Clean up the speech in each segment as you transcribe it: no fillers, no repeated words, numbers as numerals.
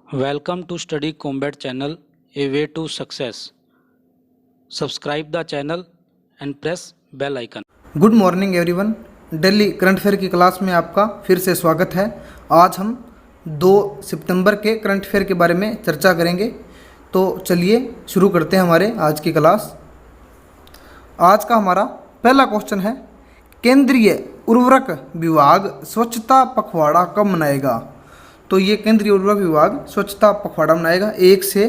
Welcome to Study Combat channel, a way to success. Subscribe the channel and press bell icon. Good morning everyone. Delhi current affair की class में आपका फिर से स्वागत है। आज हम 2 सितंबर के करंट अफेयर के बारे में चर्चा करेंगे। तो चलिए शुरू करते हैं हमारे आज की क्लास। आज का हमारा पहला क्वेश्चन है, केंद्रीय उर्वरक विभाग स्वच्छता पखवाड़ा कब मनाएगा? तो ये केंद्रीय उर्वरक विभाग स्वच्छता पखवाड़ा मनाएगा 1 से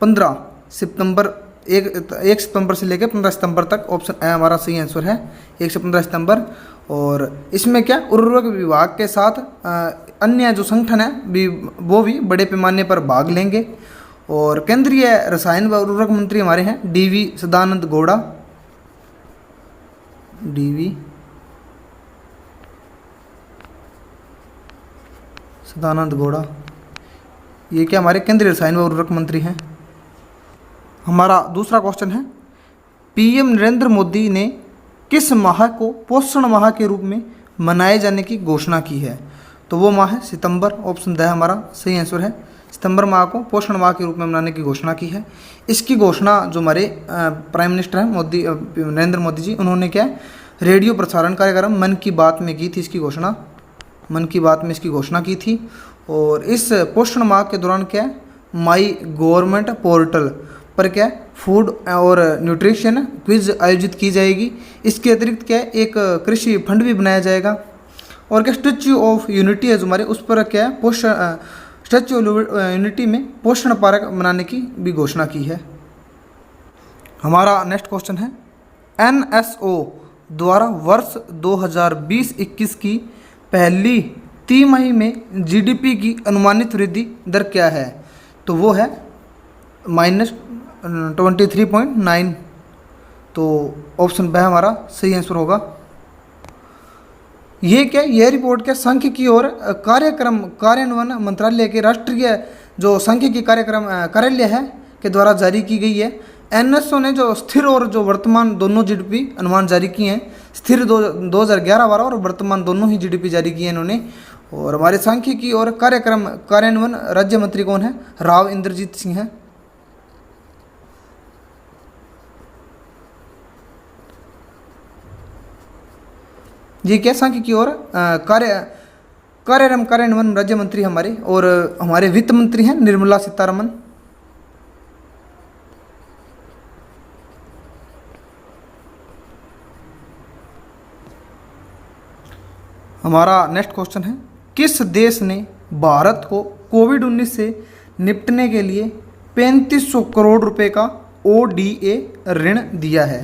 15 सितंबर, 1 सितंबर से लेकर 15 सितंबर तक। ऑप्शन ए हमारा सही आंसर है, 1 से 15 सितंबर। और इसमें क्या उर्वरक विभाग के साथ अन्य जो संगठन है वो भी बड़े पैमाने पर भाग लेंगे। और केंद्रीय रसायन व उर्वरक मंत्री हमारे हैं डीवी सदानंद गौड़ा। डीवी सदानंद गौड़ा, ये क्या हमारे केंद्रीय रसायन व उर्वरक मंत्री हैं। हमारा दूसरा क्वेश्चन है, पीएम नरेंद्र मोदी ने किस माह को पोषण माह के रूप में मनाए जाने की घोषणा की है? तो वो माह है सितंबर। ऑप्शन द हमारा सही आंसर है, सितंबर माह को पोषण माह के रूप में मनाने की घोषणा की है। इसकी घोषणा जो हमारे प्राइम मिनिस्टर हैं नरेंद्र मोदी जी, उन्होंने क्या रेडियो प्रसारण कार्यक्रम मन की बात में की थी। इसकी घोषणा मन की बात में इसकी घोषणा की थी। और इस पोषण माह के दौरान क्या है, माई गवर्नमेंट पोर्टल पर क्या फूड और न्यूट्रिशन क्विज आयोजित की जाएगी। इसके अतिरिक्त क्या है, एक कृषि फंड भी बनाया जाएगा। और क्या स्टैच्यू ऑफ यूनिटी है जो हमारे, उस पर क्या है पोषण स्टैच्यू ऑफ यूनिटी में पोषण पार्क बनाने की भी घोषणा की है। हमारा नेक्स्ट क्वेश्चन है, एनएसओ द्वारा वर्ष 2020-21 की पहली तिमाही में जीडीपी की अनुमानित वृद्धि दर क्या है? तो वो है -23.9। तो ऑप्शन ब हमारा सही आंसर होगा। ये क्या, यह रिपोर्ट क्या सांख्यिकी और कार्यक्रम कार्यान्वयन मंत्रालय के राष्ट्रीय जो सांख्यिकी कार्यक्रम कार्यालय है के द्वारा जारी की गई है। एनएसओ ने जो स्थिर और जो वर्तमान दोनों जीडीपी अनुमान जारी किए हैं, स्थिर 2011-12 और वर्तमान दोनों ही जीडीपी जारी किए हैं इन्होंने। और हमारे सांख्यिकी और कार्यक्रम कार्यान्वयन राज्य मंत्री कौन है? राव इंद्रजीत सिंह है। ये क्या सांख्यिकी और कार्यान्वयन राज्य मंत्री हमारे, और हमारे वित्त मंत्री हैं निर्मला सीतारमन। हमारा नेक्स्ट क्वेश्चन है, किस देश ने भारत को कोविड-19 से निपटने के लिए 3500 करोड़ रुपए का ओडीए ऋण दिया है?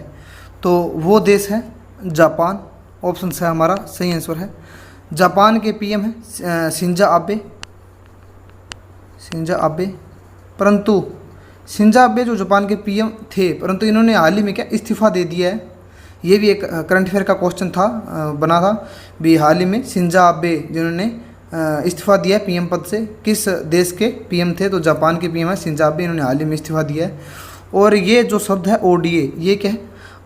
तो वो देश है जापान। ऑप्शन से हमारा सही आंसर है। जापान के पीएम है शिंजो आबे। परंतु शिंजो आबे जो जापान के पीएम थे, परंतु इन्होंने हाल ही में क्या इस्तीफा दे दिया है। ये भी एक करंट अफेयर का क्वेश्चन था, बना था भी हाल ही में शिंजो आबे जिन्होंने इस्तीफा दिया पीएम पद से। किस देश के पीएम थे? तो जापान के पीएम है शिंजो आबे, इन्होंने हाल ही में इस्तीफा दिया है। और ये जो शब्द है ओडीए, ये क्या है,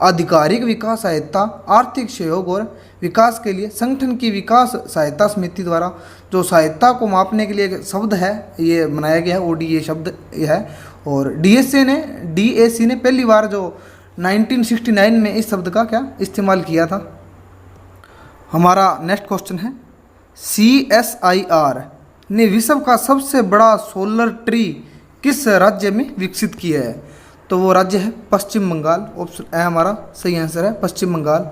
आधिकारिक विकास सहायता, आर्थिक सहयोग और विकास के लिए संगठन की विकास सहायता समिति द्वारा जो सहायता को मापने के लिए एक शब्द है, ये बनाया गया है ओडीए शब्द यह है। और डीएसी ने पहली बार जो 1969 में इस शब्द का क्या इस्तेमाल किया था। हमारा नेक्स्ट क्वेश्चन है, CSIR ने विश्व का सबसे बड़ा सोलर ट्री किस राज्य में विकसित किया है? तो वो राज्य है पश्चिम बंगाल। ऑप्शन ए हमारा सही आंसर है, पश्चिम बंगाल।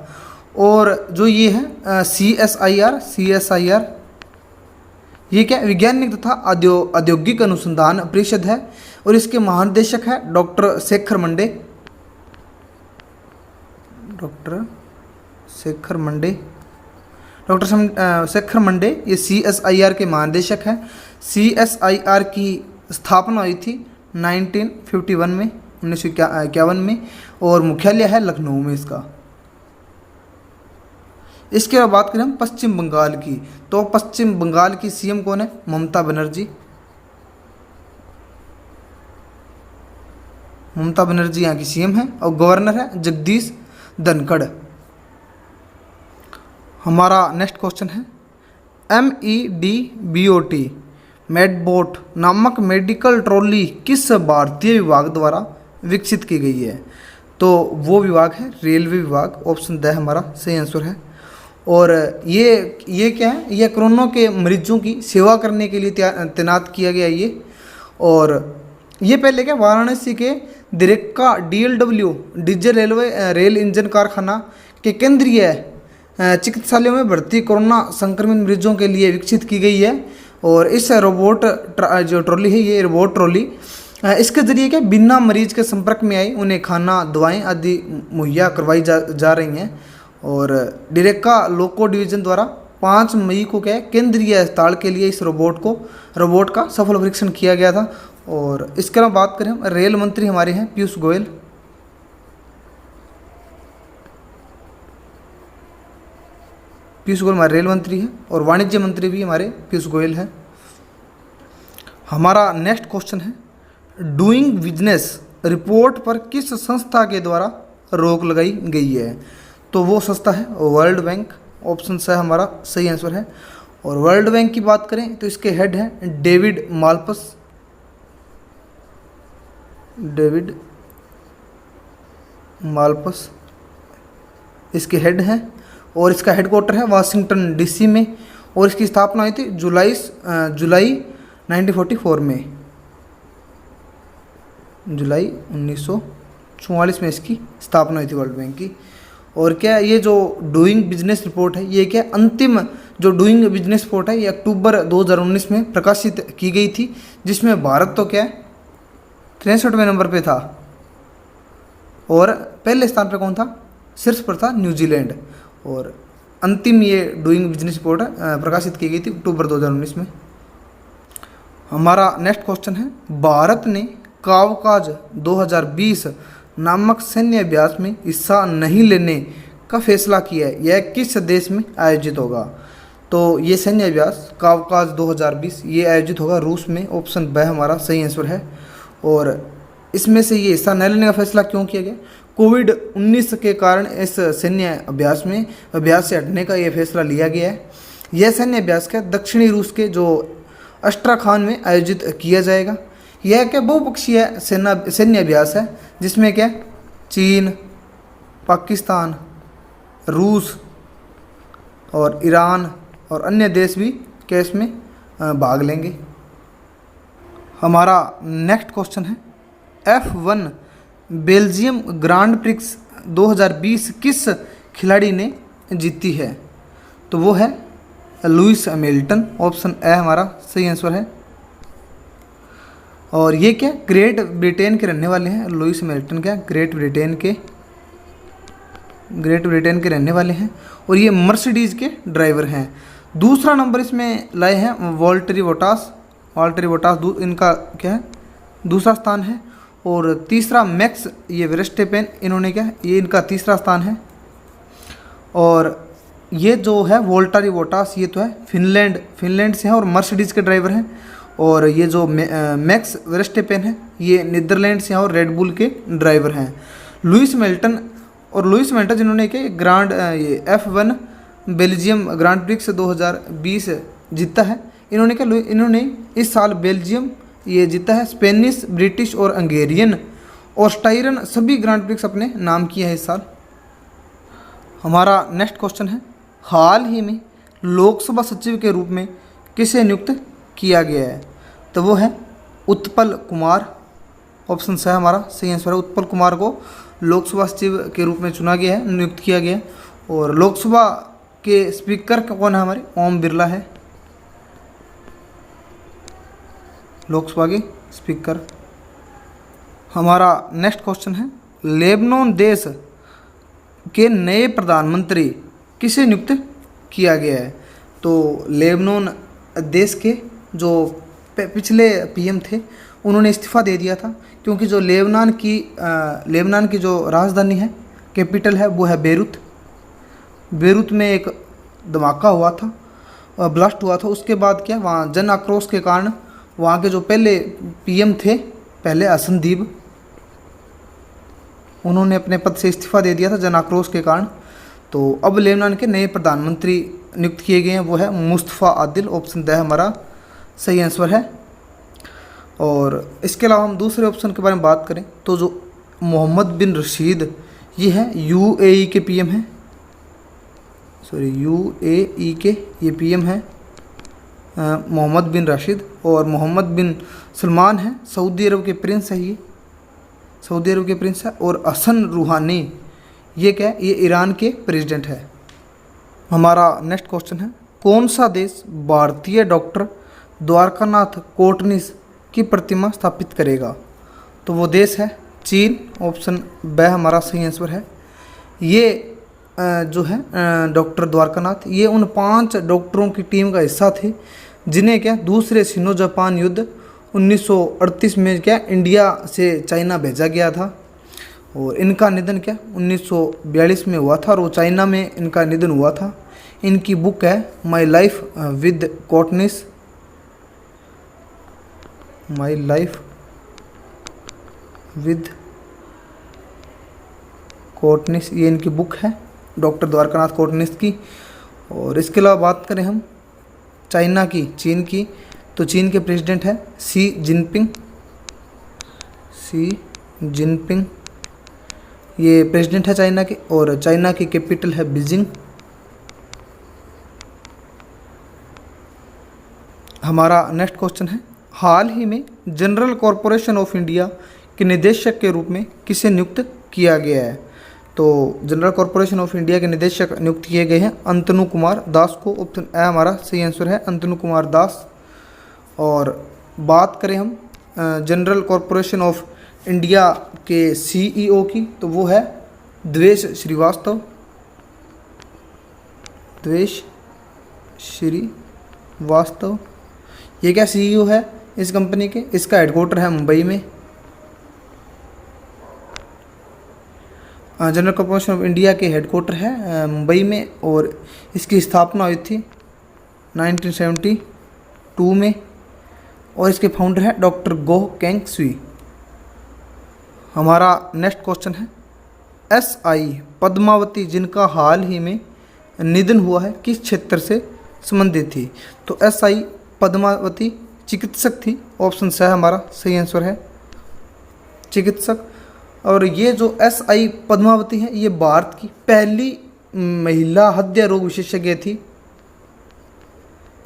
और जो ये है CSIR ये क्या वैज्ञानिक तथा औद्योगिक अनुसंधान परिषद है। और इसके महानिदेशक है doctor Shekhar Monday. Doctor Shekhar Monday ये CSIR के महानिदेशक हैं। CSIR की स्थापना हुई थी 1951 में, 1951 में, और मुख्यालय है लखनऊ में इसका। इसके बाद बात करें हम पश्चिम बंगाल की, तो पश्चिम बंगाल की सीएम कौन है? ममता बनर्जी। ममता बनर्जी यहाँ की सीएम है। और गवर्नर है जगदीश धनखड़। हमारा नेक्स्ट क्वेश्चन है, MEDBOT मेडबोट नामक मेडिकल ट्रॉली किस भारतीय विभाग द्वारा विकसित की गई है? तो वो विभाग है रेलवे विभाग। ऑप्शन द हमारा सही आंसर है। और ये क्या है? ये कोरोना के मरीजों की सेवा करने के लिए तैनात किया गया ये। और ये पहले क्या वाराणसी के दिरेक्का DLW डीजल रेल इंजन कारखाना के केंद्रीय चिकित्सालयों में भर्ती कोरोना संक्रमित मरीजों के लिए विकसित की गई है। और इस रोबोट जो ट्रॉली है ये रोबोट ट्रॉली इसके जरिए क्या बिना मरीज के संपर्क में आई उन्हें खाना दवाएं आदि मुहैया करवाई जा रही हैं। और डिरेक्का लोको डिवीजन द्वारा 5 मई को क्या है केंद्रीय अस्पताल के लिए इस रोबोट का सफल परीक्षण किया गया था। और इसके अलावा बात करें हम रेल मंत्री हमारे हैं पीयूष गोयल। पीयूष गोयल हमारे रेल मंत्री हैं और वाणिज्य मंत्री भी हमारे पीयूष गोयल हैं। हमारा नेक्स्ट क्वेश्चन है डूइंग बिजनेस रिपोर्ट पर किस संस्था के द्वारा रोक लगाई गई है? तो वो संस्था है वर्ल्ड बैंक। ऑप्शन सा हमारा सही आंसर है। और वर्ल्ड बैंक की बात करें तो इसके हेड हैं डेविड माल्पस इसके हेड हैं। और इसका हेडक्वार्टर है वाशिंगटन DC में। और इसकी स्थापना हुई थी जुलाई 1944 में। जुलाई 1944 में इसकी स्थापना हुई थी वर्ल्ड बैंक की। और क्या ये जो डूइंग बिजनेस रिपोर्ट है ये क्या अंतिम जो डूइंग बिजनेस रिपोर्ट है ये अक्टूबर 2019 में प्रकाशित की गई थी, जिसमें भारत तो क्या 63वें नंबर पे था और पहले स्थान पे कौन था? शीर्ष पर था न्यूजीलैंड। और अंतिम ये डूइंग बिजनेस रिपोर्ट प्रकाशित की गई थी अक्टूबर 2019 में। हमारा नेक्स्ट क्वेश्चन है भारत ने कावकाज 2020 नामक सैन्य अभ्यास में हिस्सा नहीं लेने का फैसला किया है। यह किस देश में आयोजित होगा? तो ये सैन्य अभ्यास कावकाज 2020 ये आयोजित होगा रूस में। ऑप्शन ब हमारा सही आंसर है। और इसमें से ये हिस्सा न लेने का फैसला क्यों किया गया? कोविड-19 के कारण इस सैन्य अभ्यास से हटने का ये फैसला लिया गया है। यह सैन्य अभ्यास क्या दक्षिणी रूस के जो अस्ट्राखान में आयोजित किया जाएगा। यह क्या बहुपक्षीय सैन्य अभ्यास है जिसमें क्या चीन, पाकिस्तान, रूस और ईरान और अन्य देश भी क्या इसमें भाग लेंगे। हमारा नेक्स्ट क्वेश्चन है F1 बेल्जियम ग्रांड प्रिक्स 2020 किस खिलाड़ी ने जीती है? तो वो है लुइस हैमिल्टन। ऑप्शन ए हमारा सही आंसर है। और ये क्या ग्रेट ब्रिटेन के रहने वाले हैं। लुइस हैमिल्टन क्या ग्रेट ब्रिटेन के रहने वाले हैं और ये मर्सिडीज के ड्राइवर हैं। दूसरा नंबर इसमें लाए हैं वॉल्टरी बोटास इनका क्या है दूसरा स्थान है। और तीसरा मैक्स ये वर्स्टेपेन इन्होंने क्या ये इनका तीसरा स्थान है। और ये जो है वोल्टरी बोटास ये तो है फिनलैंड से हैं और मर्सिडीज के ड्राइवर हैं। और ये जो मैक्स वर्स्टेपेन है ये नीदरलैंड से हैं और रेडबुल के ड्राइवर हैं। लुइस हैमिल्टन जिन्होंने ये F1 बेल्जियम ग्रांड प्रिक्स 2020 जीता है। इन्होंने इस साल बेल्जियम ये जीता है। स्पेनिश, ब्रिटिश और हंगेरियन और स्टाइरन सभी ग्रांड प्रिक्स अपने नाम किए हैं इस साल। हमारा नेक्स्ट क्वेश्चन है हाल ही में लोकसभा सचिव के रूप में किसे नियुक्त किया गया है? तो वो है उत्पल कुमार। ऑप्शन स हमारा सही आंसर है। उत्पल कुमार को लोकसभा सचिव के रूप में चुना गया है, नियुक्त किया गया है। और लोकसभा के स्पीकर कौन है? हमारे ओम बिरला है लोकसभा के स्पीकर। हमारा नेक्स्ट क्वेश्चन है लेबनान देश के नए प्रधानमंत्री किसे नियुक्त किया गया है? तो लेबनान देश के जो पिछले PM थे उन्होंने इस्तीफ़ा दे दिया था क्योंकि जो लेबनान की जो राजधानी है कैपिटल है वो है बेरूत में एक धमाका हुआ था, ब्लास्ट हुआ था। उसके बाद क्या वहाँ जन आक्रोश के कारण वहाँ के जो पहले PM थे हसनदीब उन्होंने अपने पद से इस्तीफ़ा दे दिया था जन आक्रोश के कारण। तो अब लेबनान के नए प्रधानमंत्री नियुक्त किए गए हैं वो है मुस्तफ़ा आदिल। ऑप्शन द हमारा सही आंसर है। और इसके अलावा हम दूसरे ऑप्शन के बारे में बात करें तो जो मोहम्मद बिन रशीद ये है यूएई के पीएम हैं, यूएई के ये पीएम हैं मोहम्मद बिन राशिद। और मोहम्मद बिन सलमान हैं सऊदी अरब के प्रिंस है, ये सऊदी अरब के प्रिंस है। और हसन रूहानी ये क्या है, ये ईरान के प्रेसिडेंट है। हमारा नेक्स्ट क्वेश्चन है कौन सा देश भारतीय डॉक्टर द्वारकानाथ कोटनिस की प्रतिमा स्थापित करेगा? तो वो देश है चीन। ऑप्शन ब हमारा सही आंसर है। ये जो है डॉक्टर द्वारकानाथ ये उन 5 डॉक्टरों की टीम का हिस्सा थे जिन्हें क्या दूसरे सिनो जापान युद्ध 1938 में क्या इंडिया से चाइना भेजा गया था। और इनका निधन क्या 1942 में हुआ था और वो चाइना में इनका निधन हुआ था। इनकी बुक है my life with Kotnis, my life with Kotnis, ये इनकी बुक है डॉक्टर द्वारकानाथ कोटनिस की। और इसके अलावा बात करें हम चाइना की, चीन की, तो चीन के प्रेसिडेंट है शी जिनपिंग, ये प्रेसिडेंट है चाइना के। और चाइना की कैपिटल है बीजिंग। हमारा नेक्स्ट क्वेश्चन है हाल ही में जनरल कॉरपोरेशन ऑफ इंडिया के निदेशक के रूप में किसे नियुक्त किया गया है? तो जनरल कॉरपोरेशन ऑफ इंडिया के निदेशक नियुक्त किए गए हैं अंतनु कुमार दास को। ऑप्शन ए हमारा सही आंसर है, अंतनु कुमार दास। और बात करें हम जनरल कॉरपोरेशन ऑफ इंडिया के सीईओ की, तो वो है द्वेष श्रीवास्तव, द्वेष श्रीवास्तव। ये क्या सीईओ है इस कंपनी के, इसका हेडक्वार्टर है मुंबई में। जनरल कॉरपोरेशन ऑफ इंडिया के हेडक्वार्टर है मुंबई में और इसकी स्थापना हुई थी 1972 में। और इसके फाउंडर है डॉक्टर गो केंग स्वी। हमारा नेक्स्ट क्वेश्चन है एसआई पद्मावती जिनका हाल ही में निधन हुआ है किस क्षेत्र से संबंधित थी? तो एसआई पद्मावती चिकित्सक थी। ऑप्शन सी हमारा सही आंसर है, चिकित्सक। और ये जो एसआई पद्मावती है ये भारत की पहली महिला हृदय रोग विशेषज्ञ थी,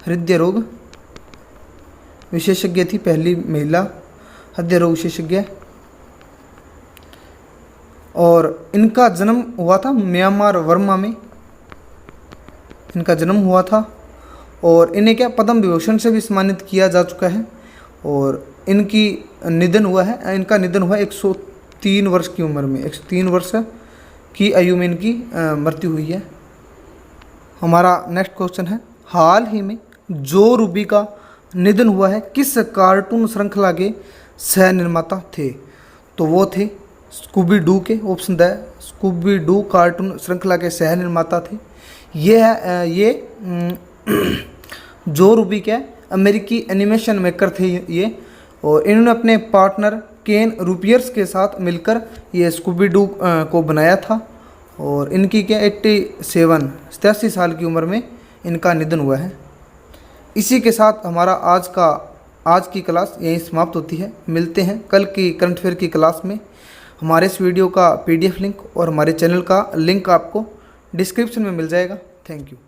हृदय रोग विशेषज्ञ थी, पहली महिला हृदय रोग विशेषज्ञ। और इनका जन्म हुआ था म्यांमार वर्मा में, इनका जन्म हुआ था। और इन्हें क्या पद्म विभूषण से भी सम्मानित किया जा चुका है। और इनकी निधन हुआ है, इनका निधन हुआ 103 वर्ष की उम्र में, 103 वर्ष की आयु में इनकी मृत्यु हुई है। हमारा नेक्स्ट क्वेश्चन है हाल ही में जो रूबी का निधन हुआ है किस कार्टून श्रृंखला के सह निर्माता थे? तो वो थे स्कूबी डू के। Option the Scooby Doo cartoon श्रृंखला के सह निर्माता थे। ये जो रूबी के अमेरिकी एनिमेशन मेकर थे ये। और इन्होंने अपने पार्टनर केन रूपियर्स के साथ मिलकर ये स्कूबी डू को बनाया था। और इनकी क्या 87 साल की उम्र में इनका निधन हुआ है। इसी के साथ हमारा आज की क्लास यहीं समाप्त होती है। मिलते हैं कल की करंट अफेयर की क्लास में। हमारे इस वीडियो का PDF लिंक और हमारे चैनल का लिंक आपको डिस्क्रिप्शन में मिल जाएगा। Thank you.